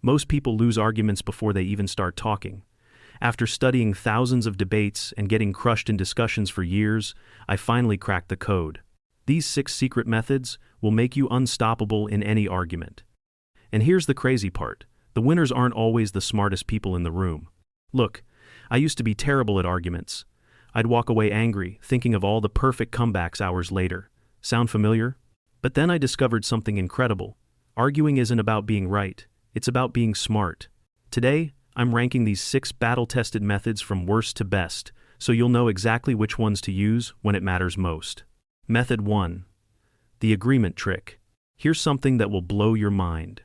Most people lose arguments before they even start talking. After studying thousands of debates and getting crushed in discussions for years, I finally cracked the code. These 6 secret methods will make you unstoppable in any argument. And here's the crazy part. The winners aren't always the smartest people in the room. Look, I used to be terrible at arguments. I'd walk away angry, thinking of all the perfect comebacks hours later. Sound familiar? But then I discovered something incredible. Arguing isn't about being right, it's about being smart. Today, I'm ranking these 6 battle-tested methods from worst to best, so you'll know exactly which ones to use when it matters most. Method 1. The agreement trick. Here's something that will blow your mind.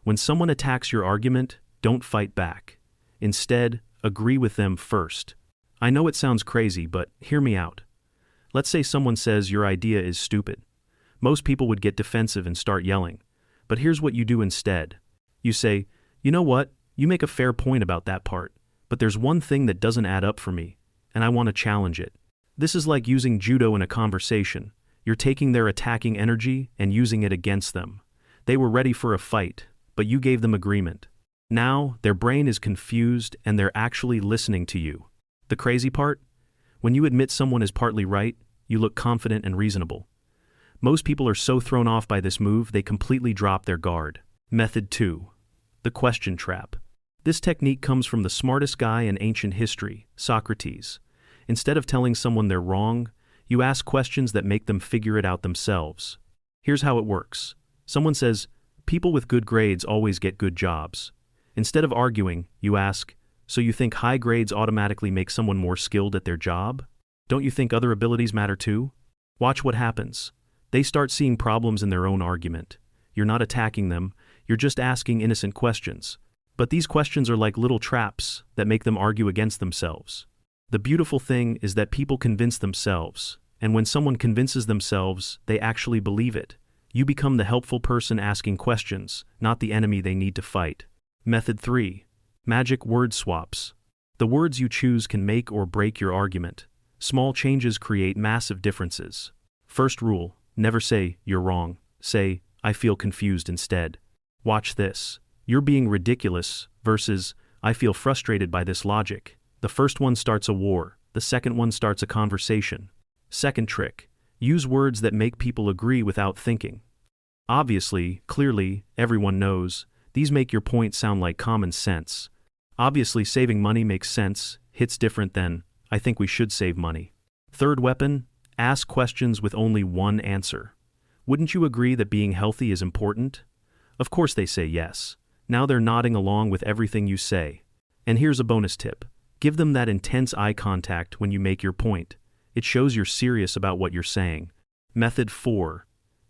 When someone attacks your argument, don't fight back. Instead, agree with them first. I know it sounds crazy, but hear me out. Let's say someone says your idea is stupid. Most people would get defensive and start yelling. But here's what you do instead. You say, you know what? You make a fair point about that part, but there's one thing that doesn't add up for me, and I want to challenge it. This is like using judo in a conversation. You're taking their attacking energy and using it against them. They were ready for a fight, but you gave them agreement. Now, their brain is confused and they're actually listening to you. The crazy part? When you admit someone is partly right, you look confident and reasonable. Most people are so thrown off by this move they completely drop their guard. Method 2. The question trap. This technique comes from the smartest guy in ancient history, Socrates. Instead of telling someone they're wrong, you ask questions that make them figure it out themselves. Here's how it works. Someone says, people with good grades always get good jobs. Instead of arguing, you ask, so you think high grades automatically make someone more skilled at their job? Don't you think other abilities matter too? Watch what happens. They start seeing problems in their own argument. You're not attacking them, you're just asking innocent questions. But these questions are like little traps that make them argue against themselves. The beautiful thing is that people convince themselves, and when someone convinces themselves, they actually believe it. You become the helpful person asking questions, not the enemy they need to fight. Method 3. Magic word swaps. The words you choose can make or break your argument. Small changes create massive differences. First rule, never say, you're wrong. Say, I feel confused instead. Watch this. You're being ridiculous versus, I feel frustrated by this logic. The first one starts a war. The second one starts a conversation. Second trick. Use words that make people agree without thinking. Obviously, clearly, everyone knows. These make your point sound like common sense. Obviously, saving money makes sense. Hits different than, I think we should save money. Third weapon. Ask questions with only one answer. Wouldn't you agree that being healthy is important? Of course they say yes. Now they're nodding along with everything you say. And here's a bonus tip. Give them that intense eye contact when you make your point. It shows you're serious about what you're saying. Method 4.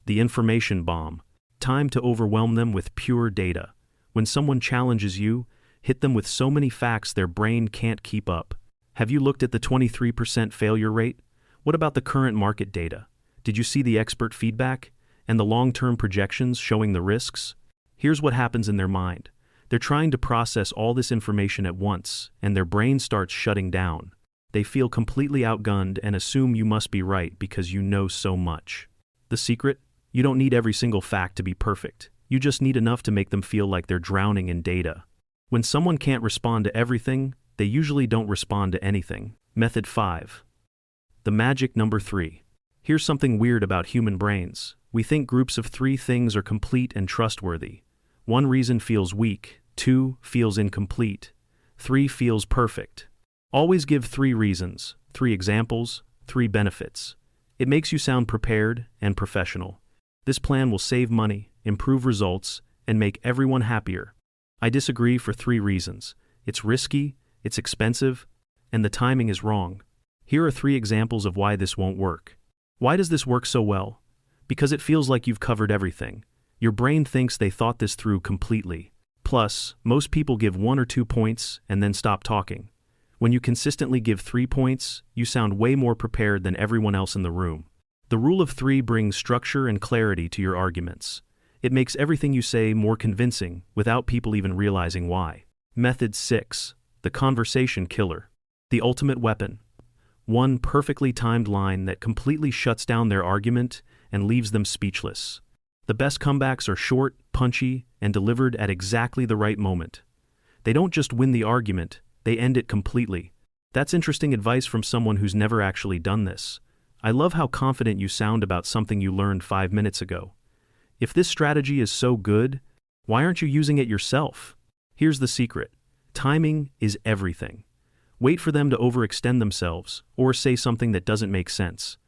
The information bomb. Time to overwhelm them with pure data. When someone challenges you, hit them with so many facts their brain can't keep up. Have you looked at the 23% failure rate? What about the current market data? Did you see the expert feedback? And the long-term projections showing the risks? Here's what happens in their mind. They're trying to process all this information at once, and their brain starts shutting down. They feel completely outgunned and assume you must be right because you know so much. The secret? You don't need every single fact to be perfect. You just need enough to make them feel like they're drowning in data. When someone can't respond to everything, they usually don't respond to anything. Method 5. The magic number 3. Here's something weird about human brains. We think groups of 3 things are complete and trustworthy. 1 reason feels weak, 2 feels incomplete, 3 feels perfect. Always give 3 reasons, 3 examples, 3 benefits. It makes you sound prepared and professional. This plan will save money, improve results, and make everyone happier. I disagree for 3 reasons. It's risky, it's expensive, and the timing is wrong. Here are 3 examples of why this won't work. Why does this work so well? Because it feels like you've covered everything. Your brain thinks they thought this through completely. Plus, most people give 1 or 2 points and then stop talking. When you consistently give 3 points, you sound way more prepared than everyone else in the room. The rule of 3 brings structure and clarity to your arguments. It makes everything you say more convincing without people even realizing why. Method 6. The conversation killer. The ultimate weapon. 1 perfectly timed line that completely shuts down their argument and leaves them speechless. The best comebacks are short, punchy, and delivered at exactly the right moment. They don't just win the argument, they end it completely. That's interesting advice from someone who's never actually done this. I love how confident you sound about something you learned 5 minutes ago. If this strategy is so good, why aren't you using it yourself? Here's the secret. Timing is everything. Wait for them to overextend themselves or say something that doesn't make sense.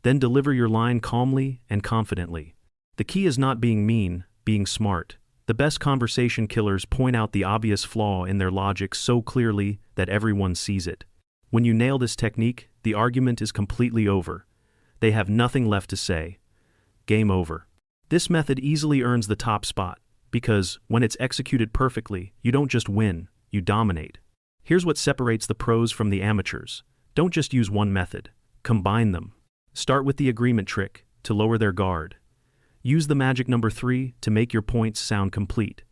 Then deliver your line calmly and confidently. The key is not being mean, being smart. The best conversation killers point out the obvious flaw in their logic so clearly that everyone sees it. When you nail this technique, the argument is completely over. They have nothing left to say. Game over. This method easily earns the top spot, because when it's executed perfectly, you don't just win, you dominate. Here's what separates the pros from the amateurs. Don't just use one method. Combine them. Start with the agreement trick to lower their guard. Use the magic number 3 to make your points sound complete.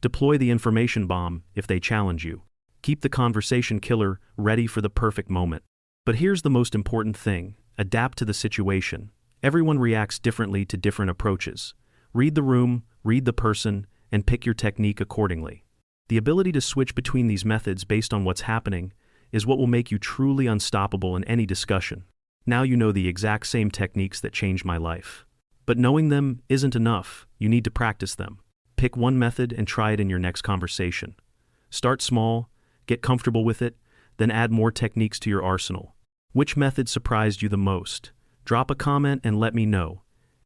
Deploy the information bomb if they challenge you. Keep the conversation killer ready for the perfect moment. But here's the most important thing. Adapt to the situation. Everyone reacts differently to different approaches. Read the room, read the person, and pick your technique accordingly. The ability to switch between these methods based on what's happening is what will make you truly unstoppable in any discussion. Now you know the exact same techniques that changed my life. But knowing them isn't enough. You need to practice them. Pick one method and try it in your next conversation. Start small, get comfortable with it, then add more techniques to your arsenal. Which method surprised you the most? Drop a comment and let me know.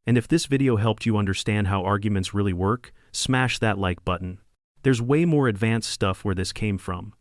And if this video helped you understand how arguments really work, smash that like button. There's way more advanced stuff where this came from.